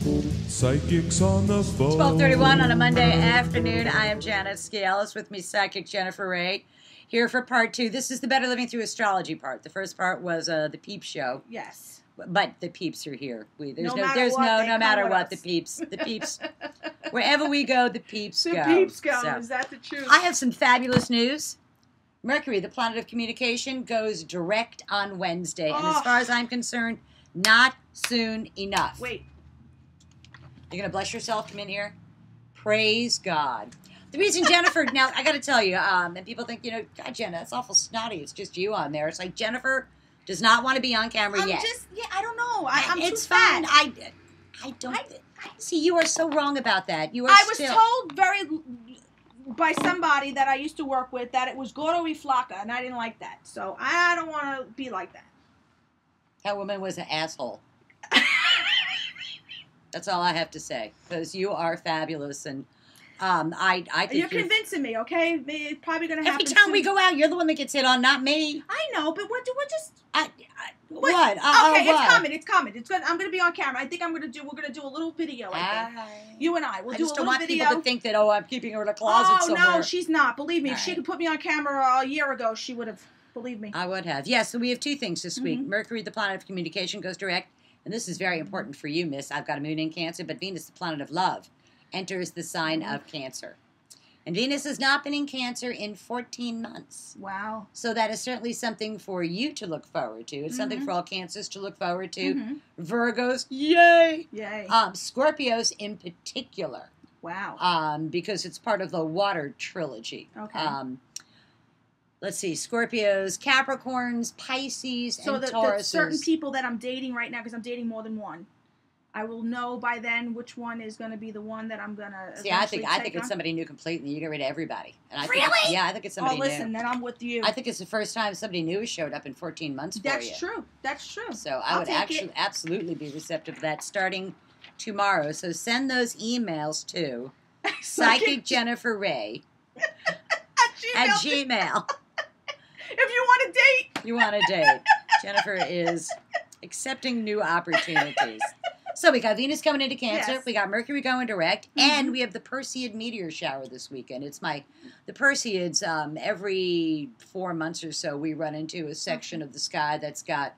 Psychics on the phone. 12:31 on a Monday afternoon. I am Janet Sciales, with me Psychic Jennifer Rae, here for part 2. This is the Better Living Through Astrology part. The first part was the Peep Show. Yes. But the peeps are here. No matter what, the peeps. Wherever we go, the peeps go. The peeps go. So, is that the truth? I have some fabulous news. Mercury, the planet of communication, goes direct on Wednesday. And as far as I'm concerned, not soon enough. Wait. You're going to bless yourself, come in here? Praise God. The reason Jennifer, now I got to tell you, and people think, God, Jenna, that's awful snotty. It's just you on there. It's like Jennifer does not want to be on camera yet. I don't know. I'm it's too fat. fine. I don't. See, you are so wrong about that. You are. I was told by somebody that I used to work with that it was gordo y flaca, and I didn't like that. So I don't want to be like that. That woman was an asshole. That's all I have to say, because you are fabulous, and I think you're convincing me. Okay, it's probably going to happen. Every time we go out, you're the one that gets hit on, not me. I know, but what? What? Okay, what? It's coming. It's good. I'm going to be on camera. I think we're going to do a little video. I think. You and I. We'll do a little video. I just don't want people to think that, I'm keeping her in a closet somewhere. Oh, no, she's not. Believe me, if all she right. could put me on camera a year ago, she would have. Believe me. I would have. Yes, so we have two things this week. Mercury, the planet of communication, goes direct. And this is very important for you, miss. I've got a moon in Cancer, but Venus, the planet of love, enters the sign of Cancer. And Venus has not been in Cancer in 14 months. Wow. So that is certainly something for you to look forward to. It's something for all Cancers to look forward to. Virgos, yay! Yay. Scorpios in particular. Wow. Because it's part of the water trilogy. Okay. Let's see, Scorpios, Capricorns, Pisces, and Tauruses. So the certain people that I'm dating right now, because I'm dating more than one, I will know by then which one is going to be the one that I'm going to. See, I think it's somebody new completely. You get rid of everybody. And I really? I think it's somebody new. Oh, listen, then I'm with you. I think it's the first time somebody new has showed up in 14 months for you. That's true. That's true. So I would absolutely be receptive to that starting tomorrow. So send those emails to PsychicJenniferRae at Gmail. If you want a date. You want a date. Jennifer is accepting new opportunities. So we got Venus coming into Cancer. Yes. We got Mercury going direct. And we have the Perseid meteor shower this weekend. It's the Perseids, every 4 months or so, we run into a section of the sky that's got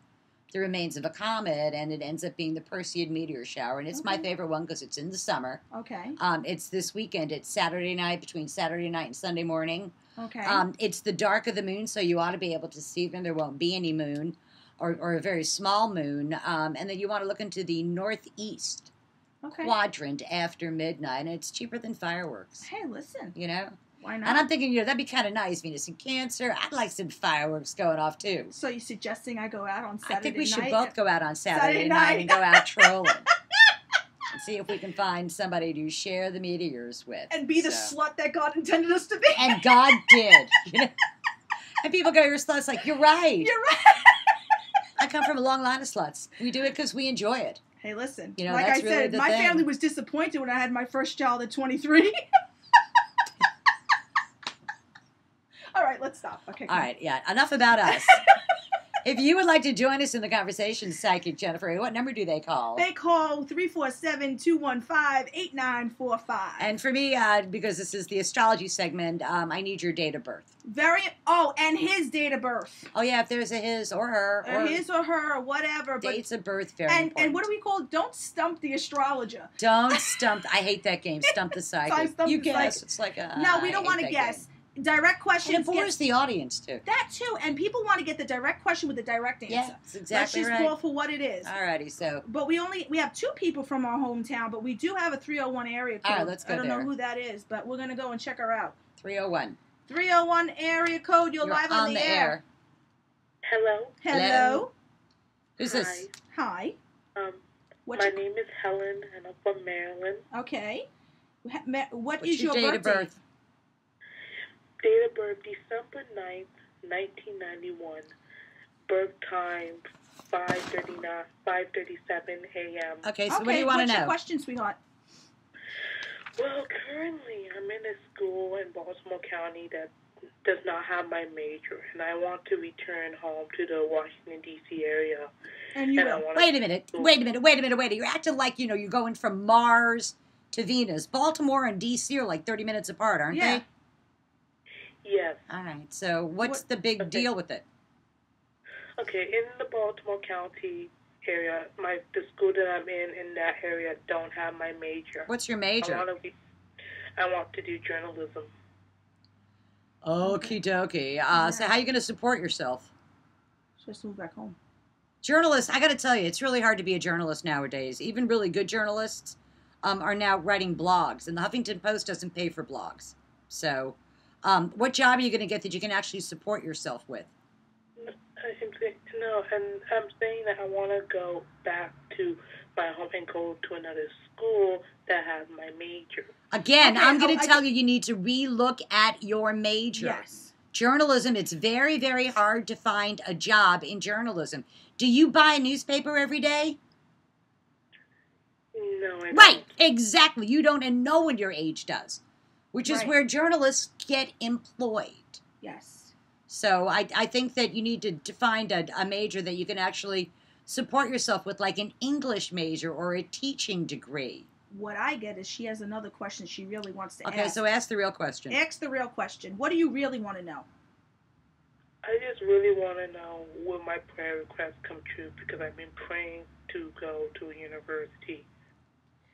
the remains of a comet, and it ends up being the Perseid meteor shower. And it's my favorite one because it's in the summer. Okay. It's this weekend. It's Saturday night, between Saturday night and Sunday morning. Okay. It's the dark of the moon, so you ought to be able to see them. There won't be any moon or a very small moon. And then you want to look into the northeast quadrant after midnight. And it's cheaper than fireworks. Hey, listen. Why not? And I'm thinking, that'd be kind of nice, Venus in Cancer. I'd like some fireworks going off, too. So you're suggesting I go out on Saturday night? I think we should both go out on Saturday night and go out trolling. And see if we can find somebody to share the meteors with. And be the slut that God intended us to be. And God did. And people go, you're sluts. Like, you're right. You're right. I come from a long line of sluts. We do it because we enjoy it. Hey, listen. Like I really said, my family was disappointed when I had my first child at 23. All right, let's stop. Okay. All right, yeah. Enough about us. If you would like to join us in the conversation, Psychic Jennifer, what number do they call? They call 347-215-8945. And for me, because this is the astrology segment, I need your date of birth. And his date of birth. Oh, yeah, if there's a his or her. Or his or her or whatever. Dates of birth, very important. And what do we call it? Don't stump the astrologer. Don't stump. I hate that game, Stump the Psychic. You guess. It's like a... No, we don't want to guess. Game. Direct questions. And it bores the audience, too. That, too. And people want to get the direct question with the direct answer. Yeah, that's exactly right. Let's just call for what it is. All righty, so. But we have 2 people from our hometown, but we do have a 301 area code. All right, let's go there. I don't know who that is, but we're going to go and check her out. 301. 301 area code. You're live on the air. Hello. Hello. Who's this? Hi. My name is Helen, and I'm from Maryland. Okay. What's your date of birth? Date of birth, December 9th, 1991. Birth time, 5:37 a.m. Okay, so what do you want to know? What's your question, sweetheart? Well, currently I'm in a school in Baltimore County that does not have my major, and I want to return home to the Washington, D.C. area. And you will. Wait a minute. You're acting like, you're going from Mars to Venus. Baltimore and D.C. are like 30 minutes apart, aren't they? Yes. All right. So what's the big deal with it? Okay, in the Baltimore County area, the school that I'm in that area don't have my major. What's your major? I want to do journalism. Okie dokie. So how are you going to support yourself? Just move back home. Journalists, I got to tell you, it's really hard to be a journalist nowadays. Even really good journalists are now writing blogs, and the Huffington Post doesn't pay for blogs. So what job are you going to get that you can actually support yourself with? No, and I'm saying that I want to go back to my home and go to another school that has my major. Again, I'm going to tell you need to relook at your major. Yes. Journalism, it's very, very hard to find a job in journalism. Do you buy a newspaper every day? No, I don't. Right, exactly. You don't, and no one your age does, which is where journalists get employed. Yes. So I think that you need to find a major that you can actually support yourself with, like an English major or a teaching degree. What I get is she has another question she really wants to ask. Okay, so ask the real question. Ask the real question. What do you really want to know? I just really want to know will my prayer requests come true, because I've been praying to go to a university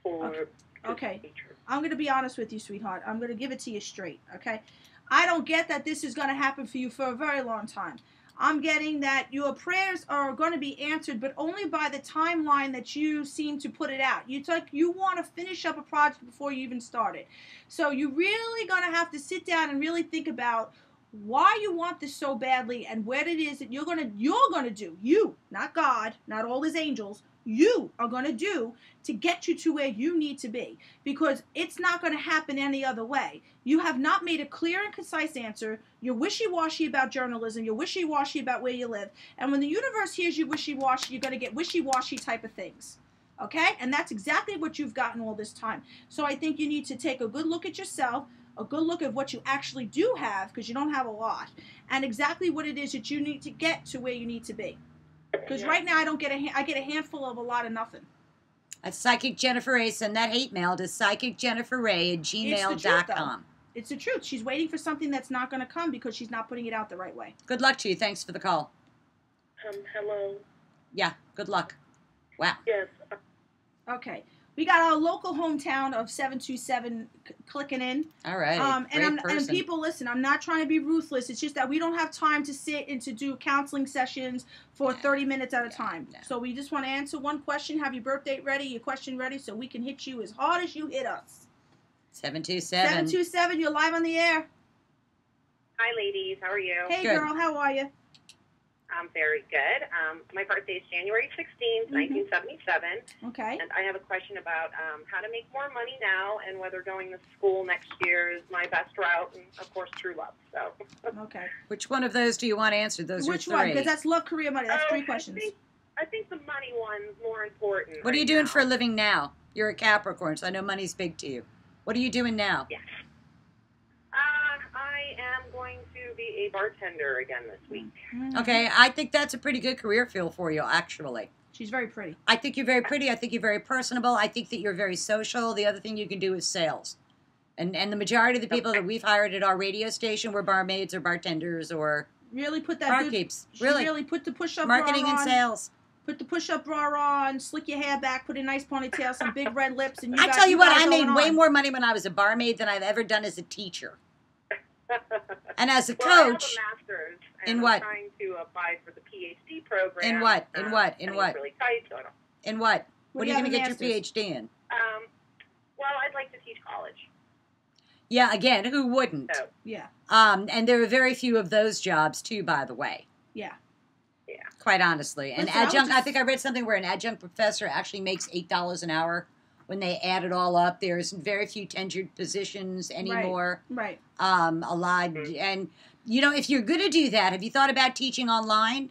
or Okay. teacher. I'm going to be honest with you, sweetheart. I'm going to give it to you straight, okay? I don't get that this is going to happen for you for a very long time. I'm getting that your prayers are going to be answered, but only by the timeline that you seem to put it out. You want to finish up a project before you even start it. So you're really going to have to sit down and really think about why you want this so badly and what it is that you're going to do. You, not God, not all his angels. You are going to do to get you to where you need to be, because it's not going to happen any other way. You have not made a clear and concise answer. You're wishy-washy about journalism. You're wishy-washy about where you live. And when the universe hears you wishy-washy, you're going to get wishy-washy type of things. Okay? And that's exactly what you've gotten all this time. So I think you need to take a good look at yourself, a good look at what you actually do have, because you don't have a lot, and exactly what it is that you need to get to where you need to be. Because right now I get a handful of a lot of nothing. That's Psychic Jennifer Rae. Send that hate mail to psychicjenniferrae@gmail.com. It's the truth. She's waiting for something that's not going to come because she's not putting it out the right way. Good luck to you. Thanks for the call. Hello. Yeah, good luck. Wow. Yes. Okay. We got our local hometown of 727 clicking in. All right. And people, listen, I'm not trying to be ruthless. It's just that we don't have time to sit and to do counseling sessions for 30 minutes at a time. No. So we just want to answer one question, have your birth date ready, your question ready, so we can hit you as hard as you hit us. 727. 727, you're live on the air. Hi, ladies. How are you? Hey, Good. girl, how are you? I'm very good. My birthday is January 16th, 1977. Okay. And I have a question about how to make more money now and whether going to school next year is my best route, and, of course, true love. So. Okay. Which one of those do you want answered? Those Which are three. one? Because that's love, career, money. That's three questions. I think the money one's more important. What are you doing for a living now? You're a Capricorn, so I know money's big to you. What are you doing now? Yes. I am going to be a bartender again this week. Okay, I think that's a pretty good career field for you, actually. She's very pretty. I think you're very pretty. I think you're very personable. I think that you're very social. The other thing you can do is sales. And the majority of the people that we've hired at our radio station were barmaids or bartenders or Really put that barkeeps. Really put the push-up marketing bra and on. sales. Put the push-up bra on, slick your hair back, put a nice ponytail, some big red lips, and I tell you what, I made way more. more money when I was a barmaid than I've ever done as a teacher. And as a Well, I have a coach, master's, and in I'm what? trying to apply for the PhD program. In what? In what? In and what? It's really tight, so I don't. in what? What do are you you going to have get a your master's? PhD in? Well, I'd like to teach college. Yeah, again, who wouldn't? So, Yeah, And there are very few of those jobs, too, by the way. yeah. Quite honestly. An Listen, I would adjunct, I just- think I read something where an adjunct professor actually makes $8 an hour when they add it all up. There's very few tenured positions anymore. Right. A lot. And, if you're going to do that, have you thought about teaching online?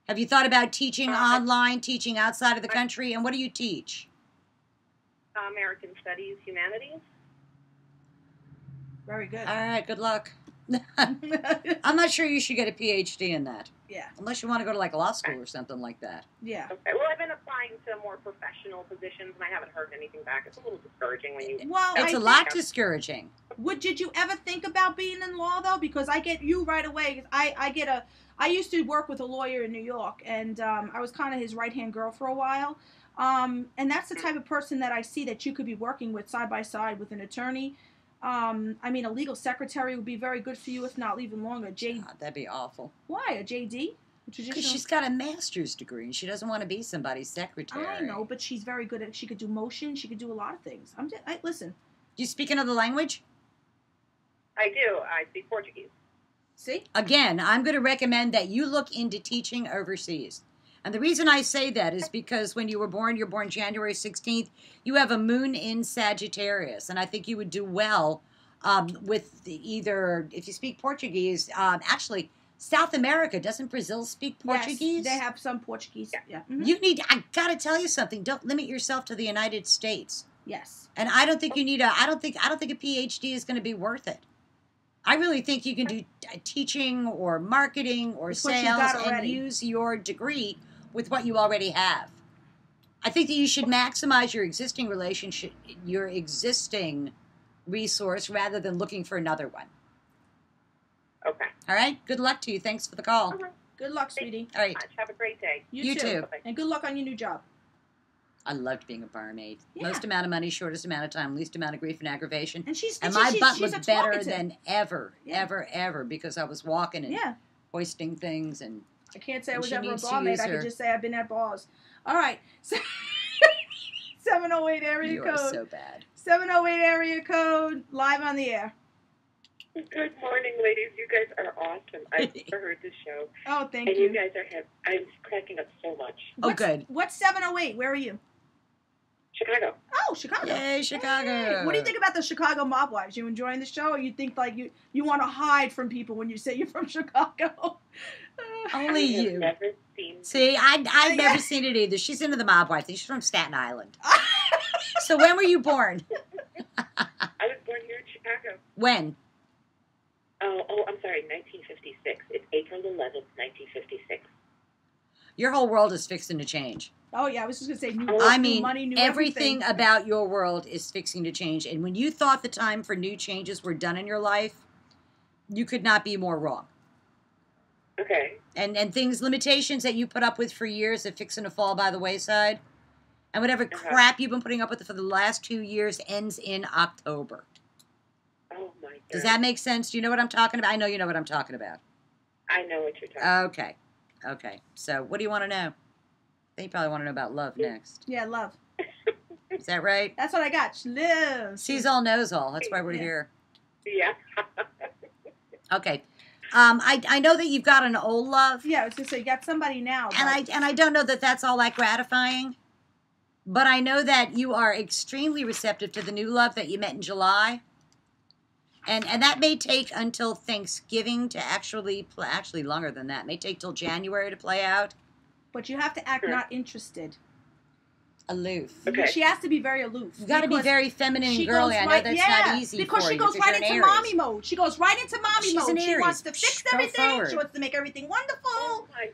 Have you thought about teaching online, teaching outside of the country? And what do you teach? American Studies, Humanities. Very good. All right, good luck. I'm not sure you should get a PhD in that. Yeah. Unless you want to go to like law school or something like that. Yeah. Okay. Well, I've been applying to more professional positions, and I haven't heard anything back. It's a little discouraging when you. Well, It's a lot discouraging. Did you ever think about being in law though? Because I get you right away. I used to work with a lawyer in New York, and I was kind of his right-hand girl for a while. And that's the type of person that I see that you could be working with side by side with an attorney. I mean, a legal secretary would be very good for you, if not even longer. God, that'd be awful. Why? A JD? Because she's got a master's degree and she doesn't want to be somebody's secretary. I know, but she's very good at. She could do motion. She could do a lot of things. Listen. Do you speak another language? I do. I speak Portuguese. See? Again, I'm going to recommend that you look into teaching overseas. And the reason I say that is because when you were born, you're born January 16th, you have a moon in Sagittarius. And I think you would do well with either, if you speak Portuguese, actually, South America, doesn't Brazil speak Portuguese? Yes, they have some Portuguese. Yeah. Mm-hmm. I got to tell you something. Don't limit yourself to the United States. Yes. And I don't think you need I don't think a PhD is going to be worth it. I really think you can do teaching or marketing or sales and use your degree with what you already have. I think that you should maximize your existing relationship, your existing resource, rather than looking for another one. Okay. All right? Good luck to you. Thanks for the call. Okay. Good luck, sweetie. All right. Have a great day. You too. And good luck on your new job. I loved being a barmaid. Yeah. Most amount of money, shortest amount of time, least amount of grief and aggravation. And my butt looked better talkative. than ever, because I was walking and hoisting things. And I can't say I and was she ever a needs to barmaid. use I her- could just say I've been at bars. All right. 708 area You code. are so bad. 708 area code. Live on the air. Good morning, ladies. You guys are awesome. I've never heard the show. Oh, thank and you. you guys I'm cracking up so much. Good. What's 708? Where are you? Chicago. Oh, Chicago. Yay, Chicago. Hey. What do you think about the Chicago mob wives? You enjoying the show, or you think like you want to hide from people when you say you're from Chicago? Only I have you. never seen. See, I've never seen it either. She's into the mob wife thing. She's from Staten Island. So when were you born? I was born here in Chicago. When? Oh, I'm sorry, 1956. It's April 11th, 1956. Your whole world is fixing to change. Oh yeah, I was just gonna say new money, new everything about your world is fixing to change. And when you thought the time for new changes were done in your life, you could not be more wrong. Okay. And limitations that you put up with for years are fixing to fall by the wayside. And whatever crap you've been putting up with for the last 2 years ends in October. Oh my God. Does that make sense? Do you know what I'm talking about? I know you know what I'm talking about. I know what you're talking Okay. So what do you want to know? I think you probably want to know about love next. Yeah, love. Is that right? That's what I got. Love. Sees all, knows all. That's why we're here. Yeah. Okay. I know that you've got an old love. Yeah, I was gonna say you got somebody now. And I don't know that that's all that gratifying. But I know that you are extremely receptive to the new love that you met in July. And that may take until Thanksgiving to actually longer than that. It may take till January to play out. But you have to act not interested. Aloof. Okay. She has to be very aloof. You've got to be very feminine and girly. I know that's not easy because for she you. goes right into you're an mommy Aries. mode. She goes right into mommy She's mode. an She Aries. wants to fix Go everything. forward. She wants to make everything wonderful. Oh my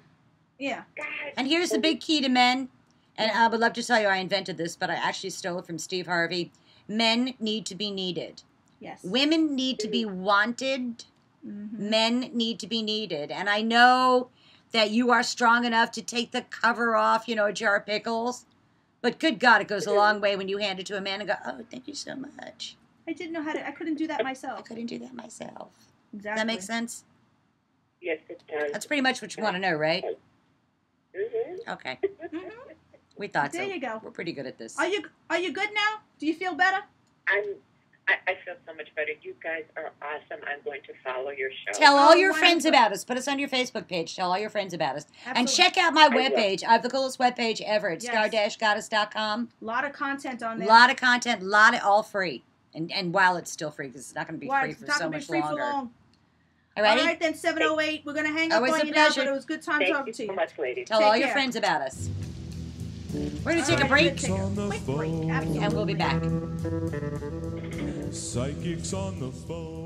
Yeah. God. And here's the big key to men. And I would love to tell you I invented this, but I actually stole it from Steve Harvey. Men need to be needed. Yes. Women need to be wanted. Mm-hmm. Men need to be needed. And I know that you are strong enough to take the cover off, a jar of pickles. But good God, it goes a long way when you hand it to a man and go, oh, thank you so much. I didn't know how to. I couldn't do that I myself. couldn't do that myself. Exactly. Does that make sense? Yes, it does. That's pretty much what you want to know, right? Mm-hmm. Okay. Mhm. We thought so. There you go. We're pretty good at this. Are you good now? Do you feel better? I feel so much better. You guys are awesome. I'm going to follow your show. Tell all your wonderful. friends about us. Put us on your Facebook page. Tell all your friends about us. And Absolutely. check out my will. webpage. I have the coolest webpage ever. It's Yes. star-goddess.com. A lot of content on A there. lot of content, all free. And while it's still free, because it's not going to be Why, free it's for not so gonna be much free for longer. long. All righty? All right, then, 708. We're going to hang up Always on a you now, pleasure. but it was a good time Thank talking you to so you. much, ladies. Tell Take all your care. friends about us. We're going to take a All right, break, take a quick break. Absolutely. and we'll be back. Psychics on the phone.